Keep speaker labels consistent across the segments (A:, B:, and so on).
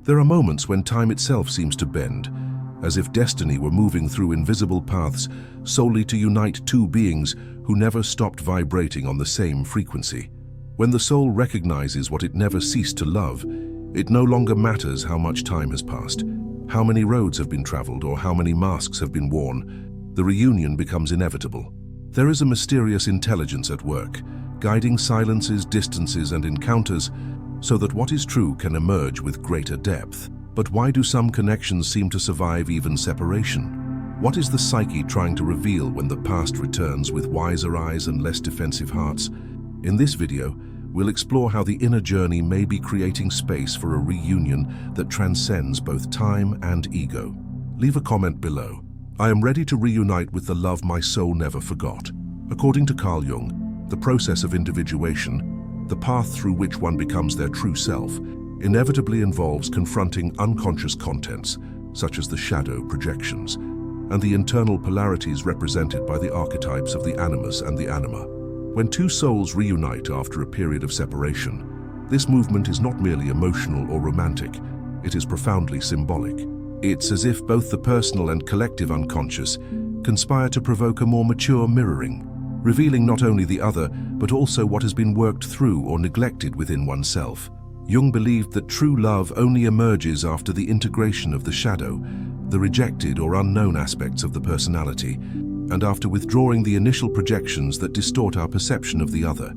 A: There are moments when time itself seems to bend, as if destiny were moving through invisible paths solely to unite two beings who never stopped vibrating on the same frequency. When the soul recognizes what it never ceased to love, it no longer matters how much time has passed, how many roads have been traveled, or how many masks have been worn. The reunion becomes inevitable. There is a mysterious intelligence at work, guiding silences, distances, and encounters so that what is true can emerge with greater depth. But why do some connections seem to survive even separation? What is the psyche trying to reveal when the past returns with wiser eyes and less defensive hearts? In this video, we'll explore how the inner journey may be creating space for a reunion that transcends both time and ego. Leave a comment below. I am ready to reunite with the love my soul never forgot. According to Carl Jung, the process of individuation, the path through which one becomes their true self, inevitably involves confronting unconscious contents, such as the shadow projections, and the internal polarities represented by the archetypes of the animus and the anima. When two souls reunite after a period of separation, this movement is not merely emotional or romantic, it is profoundly symbolic. It's as if both the personal and collective unconscious conspire to provoke a more mature mirroring, revealing not only the other, but also what has been worked through or neglected within oneself. Jung believed that true love only emerges after the integration of the shadow, the rejected or unknown aspects of the personality, and after withdrawing the initial projections that distort our perception of the other.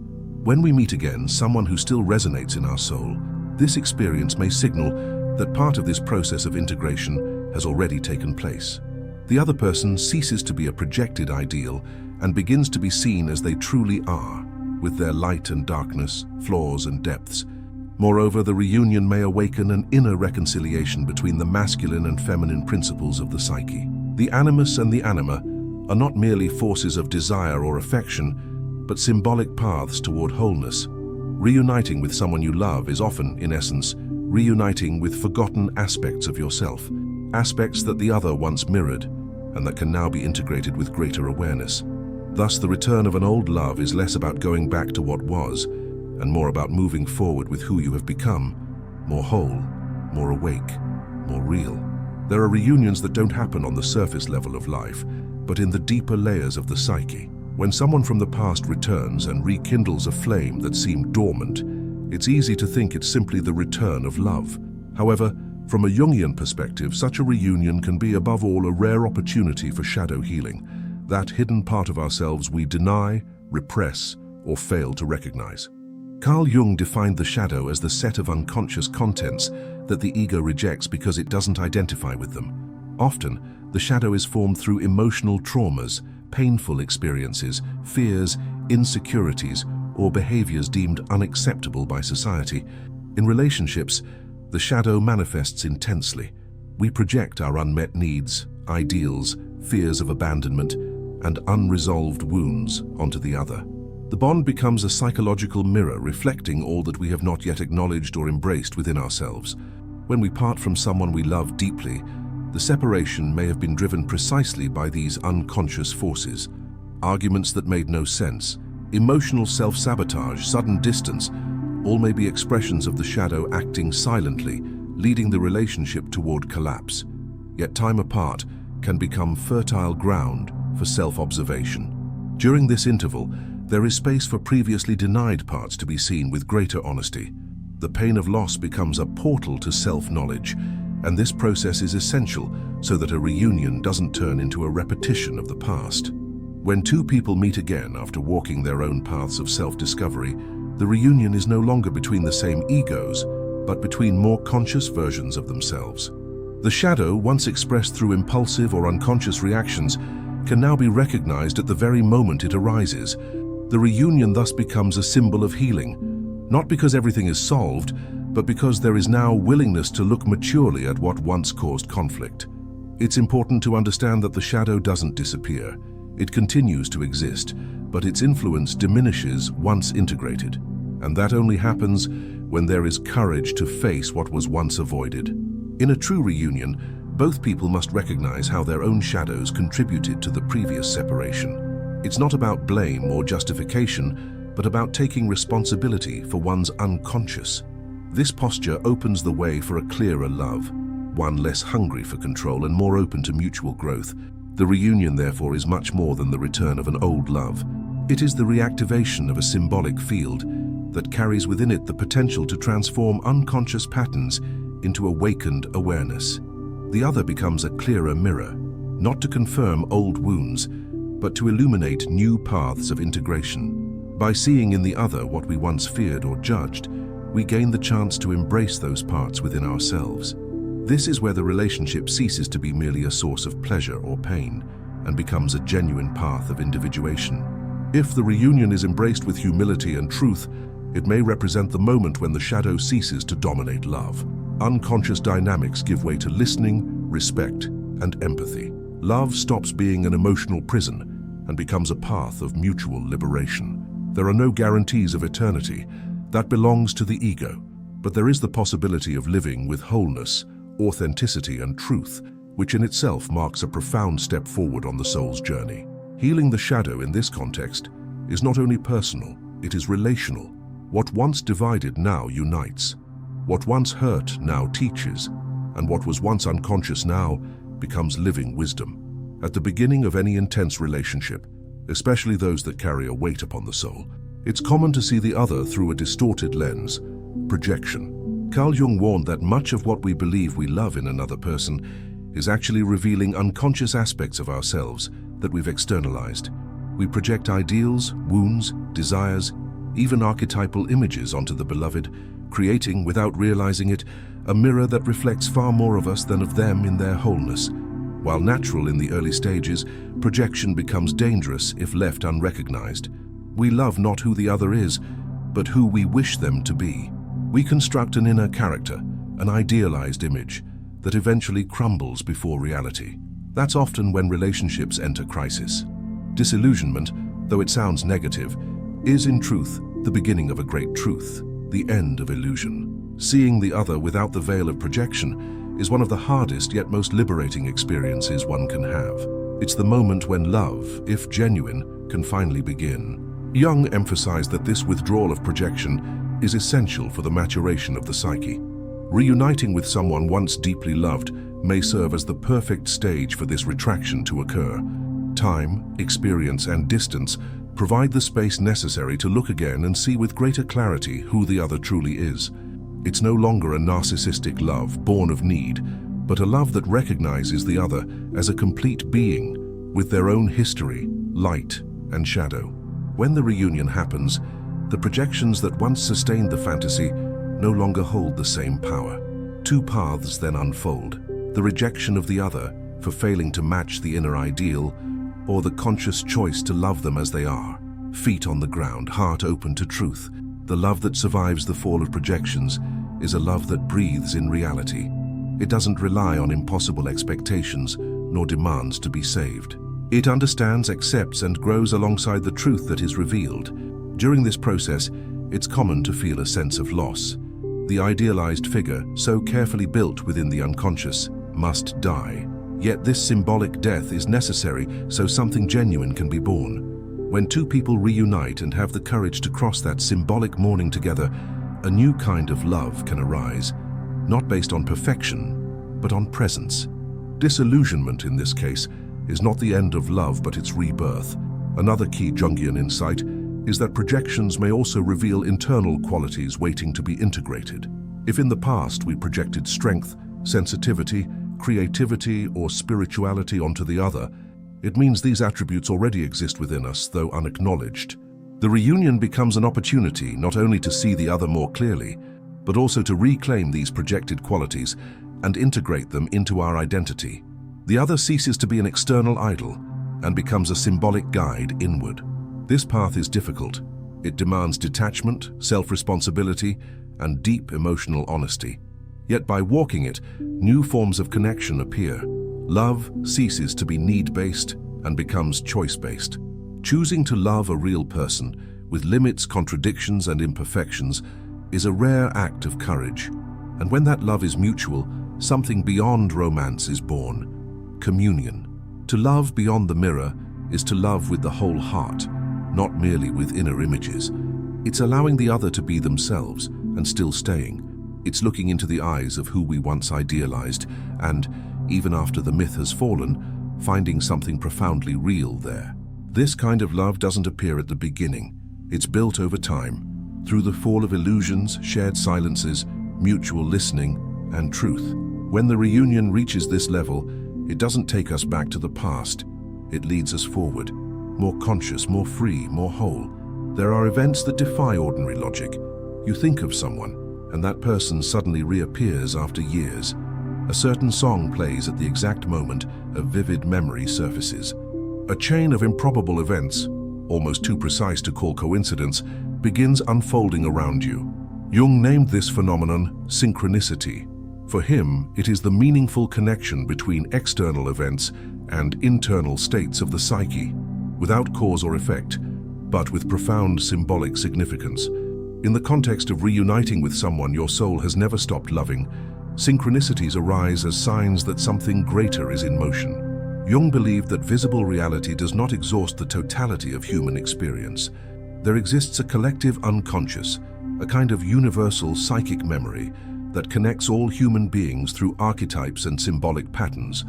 A: When we meet again someone who still resonates in our soul, this experience may signal that part of this process of integration has already taken place. The other person ceases to be a projected ideal and begins to be seen as they truly are, with their light and darkness, flaws and depths. Moreover, the reunion may awaken an inner reconciliation between the masculine and feminine principles of the psyche. The animus and the anima are not merely forces of desire or affection, but symbolic paths toward wholeness. Reuniting with someone you love is often, in essence, reuniting with forgotten aspects of yourself, aspects that the other once mirrored, and that can now be integrated with greater awareness. Thus, the return of an old love is less about going back to what was, and more about moving forward with who you have become, more whole, more awake, more real. There are reunions that don't happen on the surface level of life, but in the deeper layers of the psyche. When someone from the past returns and rekindles a flame that seemed dormant, it's easy to think it's simply the return of love. However, from a Jungian perspective, such a reunion can be above all a rare opportunity for shadow healing, that hidden part of ourselves we deny, repress, or fail to recognize. Carl Jung defined the shadow as the set of unconscious contents that the ego rejects because it doesn't identify with them. Often, the shadow is formed through emotional traumas, painful experiences, fears, insecurities, or behaviors deemed unacceptable by society. In relationships, the shadow manifests intensely. We project our unmet needs, ideals, fears of abandonment, and unresolved wounds onto the other. The bond becomes a psychological mirror reflecting all that we have not yet acknowledged or embraced within ourselves. When we part from someone we love deeply, the separation may have been driven precisely by these unconscious forces. Arguments that made no sense, emotional self-sabotage, sudden distance, all may be expressions of the shadow acting silently, leading the relationship toward collapse. Yet time apart can become fertile ground for self-observation. During this interval, there is space for previously denied parts to be seen with greater honesty. The pain of loss becomes a portal to self-knowledge, and this process is essential so that a reunion doesn't turn into a repetition of the past. When two people meet again after walking their own paths of self-discovery, the reunion is no longer between the same egos, but between more conscious versions of themselves. The shadow, once expressed through impulsive or unconscious reactions, can now be recognized at the very moment it arises. The reunion thus becomes a symbol of healing, not because everything is solved, but because there is now willingness to look maturely at what once caused conflict. It's important to understand that the shadow doesn't disappear. It continues to exist, but its influence diminishes once integrated. And that only happens when there is courage to face what was once avoided. In a true reunion, both people must recognize how their own shadows contributed to the previous separation. It's not about blame or justification, but about taking responsibility for one's unconscious. This posture opens the way for a clearer love, one less hungry for control and more open to mutual growth. The reunion, therefore, is much more than the return of an old love. It is the reactivation of a symbolic field that carries within it the potential to transform unconscious patterns into awakened awareness. The other becomes a clearer mirror, not to confirm old wounds, but to illuminate new paths of integration. By seeing in the other what we once feared or judged, we gain the chance to embrace those parts within ourselves. This is where the relationship ceases to be merely a source of pleasure or pain and becomes a genuine path of individuation. If the reunion is embraced with humility and truth, it may represent the moment when the shadow ceases to dominate love. Unconscious dynamics give way to listening, respect, and empathy. Love stops being an emotional prison and becomes a path of mutual liberation. There are no guarantees of eternity. That belongs to the ego. But there is the possibility of living with wholeness, authenticity, and truth, which in itself marks a profound step forward on the soul's journey. Healing the shadow in this context is not only personal, it is relational. What once divided now unites. What once hurt now teaches. And what was once unconscious now becomes living wisdom. At the beginning of any intense relationship, especially those that carry a weight upon the soul, it's common to see the other through a distorted lens, projection. Carl Jung warned that much of what we believe we love in another person is actually revealing unconscious aspects of ourselves that we've externalized. We project ideals, wounds, desires, even archetypal images onto the beloved, creating, without realizing it, a mirror that reflects far more of us than of them in their wholeness. While natural in the early stages, projection becomes dangerous if left unrecognized. We love not who the other is, but who we wish them to be. We construct an inner character, an idealized image, that eventually crumbles before reality. That's often when relationships enter crisis. Disillusionment, though it sounds negative, is in truth the beginning of a great truth, the end of illusion. Seeing the other without the veil of projection is one of the hardest yet most liberating experiences one can have. It's the moment when love, if genuine, can finally begin. Jung emphasized that this withdrawal of projection is essential for the maturation of the psyche. Reuniting with someone once deeply loved may serve as the perfect stage for this retraction to occur. Time, experience, and distance provide the space necessary to look again and see with greater clarity who the other truly is. It's no longer a narcissistic love born of need, but a love that recognizes the other as a complete being with their own history, light, and shadow. When the reunion happens, the projections that once sustained the fantasy no longer hold the same power. Two paths then unfold: the rejection of the other for failing to match the inner ideal, or the conscious choice to love them as they are. Feet on the ground, heart open to truth. The love that survives the fall of projections is a love that breathes in reality. It doesn't rely on impossible expectations, nor demands to be saved. It understands, accepts, and grows alongside the truth that is revealed. During this process, it's common to feel a sense of loss. The idealized figure, so carefully built within the unconscious, must die. Yet this symbolic death is necessary so something genuine can be born. When two people reunite and have the courage to cross that symbolic mourning together, a new kind of love can arise, not based on perfection, but on presence. Disillusionment, in this case, is not the end of love, but its rebirth. Another key Jungian insight is that projections may also reveal internal qualities waiting to be integrated. If in the past we projected strength, sensitivity, creativity, or spirituality onto the other, it means these attributes already exist within us, though unacknowledged. The reunion becomes an opportunity not only to see the other more clearly, but also to reclaim these projected qualities and integrate them into our identity. The other ceases to be an external idol and becomes a symbolic guide inward. This path is difficult. It demands detachment, self-responsibility, and deep emotional honesty. Yet by walking it, new forms of connection appear. Love ceases to be need-based and becomes choice-based. Choosing to love a real person, with limits, contradictions, and imperfections, is a rare act of courage. And when that love is mutual, something beyond romance is born: communion. To love beyond the mirror is to love with the whole heart, not merely with inner images. It's allowing the other to be themselves and still staying, It's looking into the eyes of who we once idealized and, even after the myth has fallen, finding something profoundly real there. This kind of love doesn't appear at the beginning. It's built over time, through the fall of illusions, shared silences, mutual listening, and truth. When the reunion reaches this level, it doesn't take us back to the past. It leads us forward, more conscious, more free, more whole. There are events that defy ordinary logic. You think of someone, and that person suddenly reappears after years. A certain song plays at the exact moment a vivid memory surfaces. A chain of improbable events, almost too precise to call coincidence, begins unfolding around you. Jung named this phenomenon synchronicity. For him, it is the meaningful connection between external events and internal states of the psyche, without cause or effect, but with profound symbolic significance. In the context of reuniting with someone your soul has never stopped loving, synchronicities arise as signs that something greater is in motion. Jung believed that visible reality does not exhaust the totality of human experience. There exists a collective unconscious, a kind of universal psychic memory that connects all human beings through archetypes and symbolic patterns.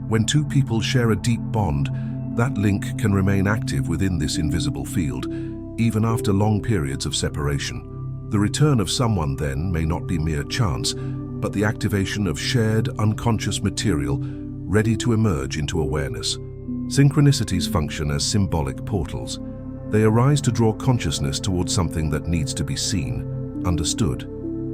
A: When two people share a deep bond, that link can remain active within this invisible field, even after long periods of separation. The return of someone then may not be mere chance, but the activation of shared, unconscious material ready to emerge into awareness. Synchronicities function as symbolic portals. They arise to draw consciousness towards something that needs to be seen, understood,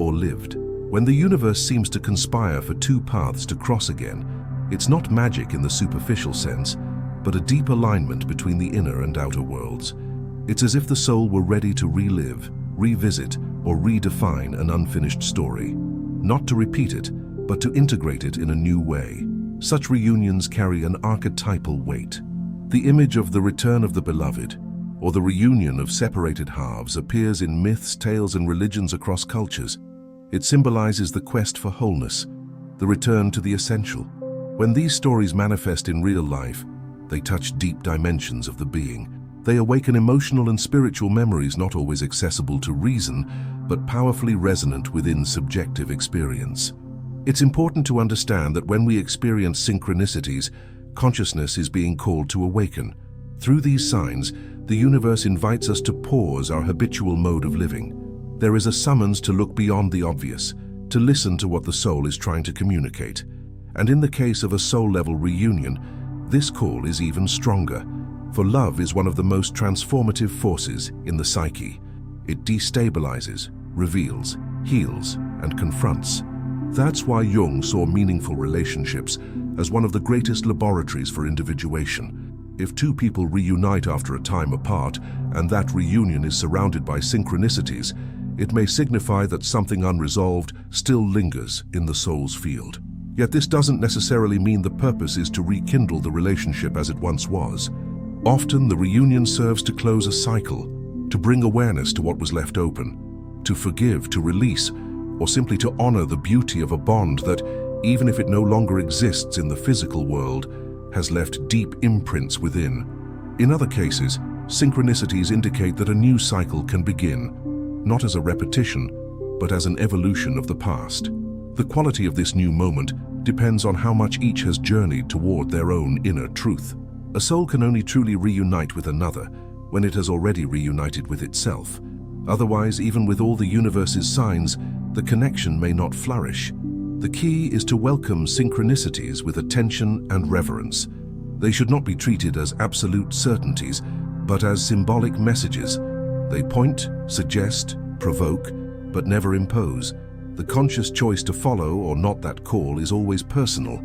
A: or lived. When the universe seems to conspire for two paths to cross again, it's not magic in the superficial sense, but a deep alignment between the inner and outer worlds. It's as if the soul were ready to relive, revisit, or redefine an unfinished story. Not to repeat it, but to integrate it in a new way. Such reunions carry an archetypal weight. The image of the return of the beloved, or the reunion of separated halves, appears in myths, tales, and religions across cultures. It symbolizes the quest for wholeness, the return to the essential. When these stories manifest in real life, they touch deep dimensions of the being. They awaken emotional and spiritual memories not always accessible to reason, but powerfully resonant within subjective experience. It's important to understand that when we experience synchronicities, consciousness is being called to awaken. Through these signs, the universe invites us to pause our habitual mode of living. There is a summons to look beyond the obvious, to listen to what the soul is trying to communicate. And in the case of a soul-level reunion, this call is even stronger, for love is one of the most transformative forces in the psyche. It destabilizes, reveals, heals, and confronts. That's why Jung saw meaningful relationships as one of the greatest laboratories for individuation. If two people reunite after a time apart, and that reunion is surrounded by synchronicities, it may signify that something unresolved still lingers in the soul's field. Yet this doesn't necessarily mean the purpose is to rekindle the relationship as it once was. Often the reunion serves to close a cycle, to bring awareness to what was left open, to forgive, to release, or simply to honor the beauty of a bond that, even if it no longer exists in the physical world, has left deep imprints within. In other cases, synchronicities indicate that a new cycle can begin, not as a repetition, but as an evolution of the past. The quality of this new moment depends on how much each has journeyed toward their own inner truth. A soul can only truly reunite with another when it has already reunited with itself. Otherwise, even with all the universe's signs, the connection may not flourish. The key is to welcome synchronicities with attention and reverence. They should not be treated as absolute certainties, but as symbolic messages. They point, suggest, provoke, but never impose. The conscious choice to follow or not that call is always personal.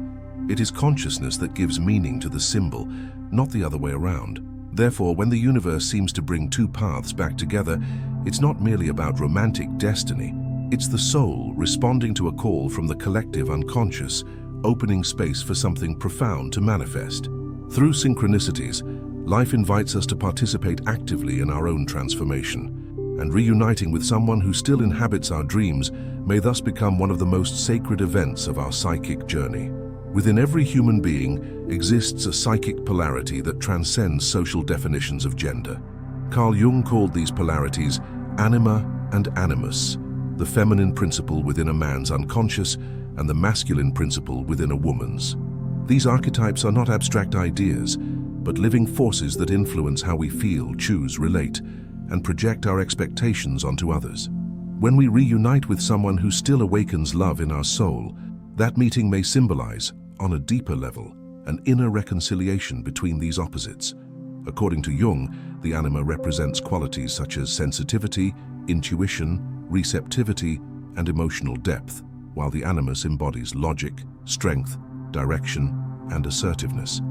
A: It is consciousness that gives meaning to the symbol, not the other way around. Therefore, when the universe seems to bring two paths back together, it's not merely about romantic destiny. It's the soul responding to a call from the collective unconscious, opening space for something profound to manifest. Through synchronicities, life invites us to participate actively in our own transformation. And reuniting with someone who still inhabits our dreams may thus become one of the most sacred events of our psychic journey. Within every human being exists a psychic polarity that transcends social definitions of gender. Carl Jung called these polarities anima and animus. the feminine principle within a man's unconscious and the masculine principle within a woman's. These archetypes are not abstract ideas, but living forces that influence how we feel, choose, relate, and project our expectations onto others. When we reunite with someone who still awakens love in our soul, that meeting may symbolize, on a deeper level, an inner reconciliation between these opposites. According to Jung, the anima represents qualities such as sensitivity, intuition, receptivity, and emotional depth, while the animus embodies logic, strength, direction, and assertiveness.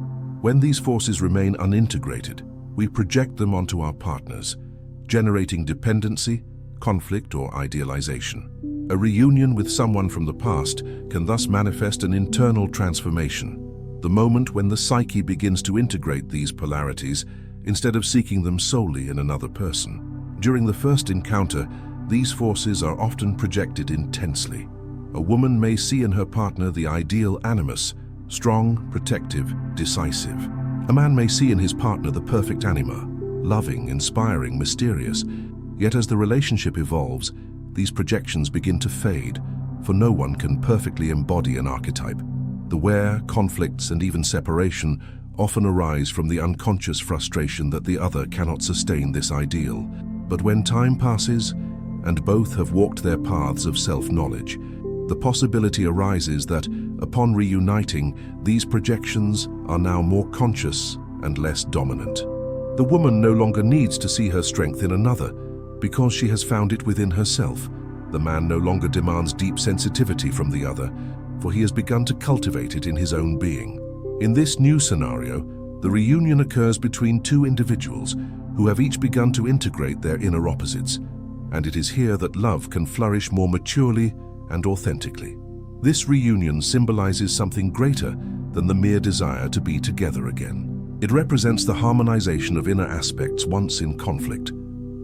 A: When these forces remain unintegrated, we project them onto our partners, generating dependency, conflict, or idealization. A reunion with someone from the past can thus manifest an internal transformation, the moment when the psyche begins to integrate these polarities instead of seeking them solely in another person. During the first encounter, these forces are often projected intensely. A woman may see in her partner the ideal animus, strong, protective, decisive. A man may see in his partner the perfect anima, loving, inspiring, mysterious. Yet as the relationship evolves, these projections begin to fade, for no one can perfectly embody an archetype. The wear, conflicts, and even separation often arise from the unconscious frustration that the other cannot sustain this ideal. But when time passes, and both have walked their paths of self-knowledge, the possibility arises that, upon reuniting, these projections are now more conscious and less dominant. The woman no longer needs to see her strength in another, because she has found it within herself. The man no longer demands deep sensitivity from the other, for he has begun to cultivate it in his own being. In this new scenario, the reunion occurs between two individuals who have each begun to integrate their inner opposites, and it is here that love can flourish more maturely and authentically. This reunion symbolizes something greater than the mere desire to be together again. It represents the harmonization of inner aspects once in conflict.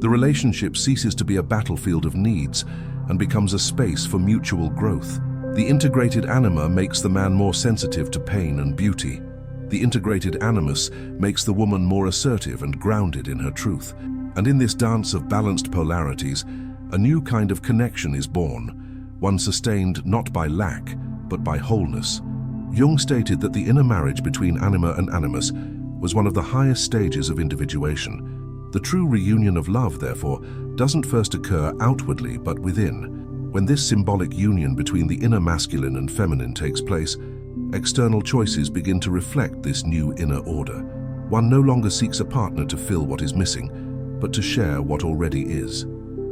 A: The relationship ceases to be a battlefield of needs and becomes a space for mutual growth. The integrated anima makes the man more sensitive to pain and beauty. The integrated animus makes the woman more assertive and grounded in her truth. And in this dance of balanced polarities, a new kind of connection is born, one sustained not by lack, but by wholeness. Jung stated that the inner marriage between anima and animus was one of the highest stages of individuation. The true reunion of love, therefore, doesn't first occur outwardly but within. When this symbolic union between the inner masculine and feminine takes place, external choices begin to reflect this new inner order. One no longer seeks a partner to fill what is missing, but to share what already is.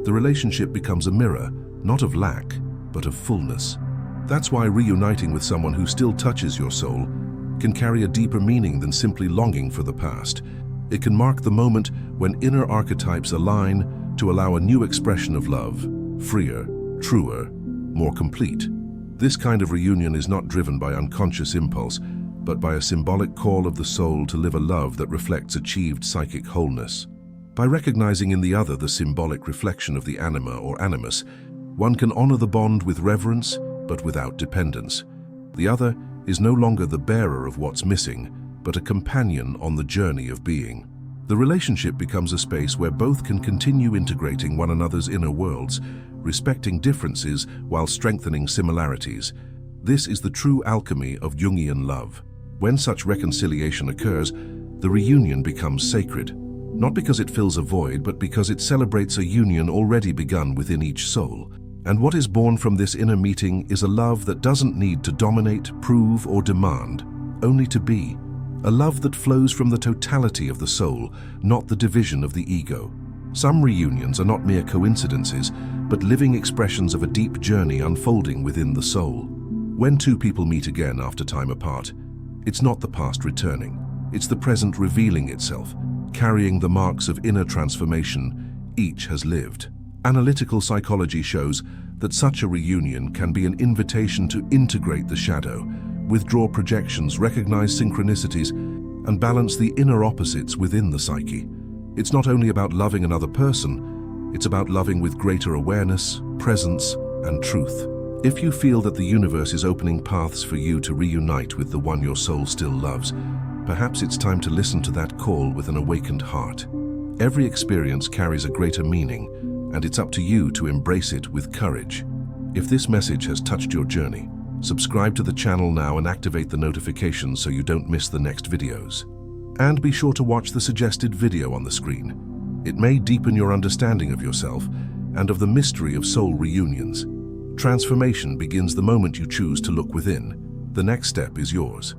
A: The relationship becomes a mirror, not of lack, but of fullness. That's why reuniting with someone who still touches your soul can carry a deeper meaning than simply longing for the past. It can mark the moment when inner archetypes align to allow a new expression of love, freer, truer, more complete. This kind of reunion is not driven by unconscious impulse, but by a symbolic call of the soul to live a love that reflects achieved psychic wholeness. By recognizing in the other the symbolic reflection of the anima or animus, one can honor the bond with reverence, but without dependence. The other is no longer the bearer of what's missing, but a companion on the journey of being. The relationship becomes a space where both can continue integrating one another's inner worlds, respecting differences while strengthening similarities. This is the true alchemy of Jungian love. When such reconciliation occurs, the reunion becomes sacred, not because it fills a void, but because it celebrates a union already begun within each soul. And what is born from this inner meeting is a love that doesn't need to dominate, prove, or demand, only to be. A love that flows from the totality of the soul, not the division of the ego. Some reunions are not mere coincidences, but living expressions of a deep journey unfolding within the soul. When two people meet again after time apart, it's not the past returning. It's the present revealing itself, carrying the marks of inner transformation each has lived. Analytical psychology shows that such a reunion can be an invitation to integrate the shadow, withdraw projections, recognize synchronicities, and balance the inner opposites within the psyche. It's not only about loving another person, it's about loving with greater awareness, presence, and truth. If you feel that the universe is opening paths for you to reunite with the one your soul still loves, perhaps it's time to listen to that call with an awakened heart. Every experience carries a greater meaning, and it's up to you to embrace it with courage. If this message has touched your journey, subscribe to the channel now and activate the notifications so you don't miss the next videos. And be sure to watch the suggested video on the screen. It may deepen your understanding of yourself and of the mystery of soul reunions. Transformation begins the moment you choose to look within. The next step is yours.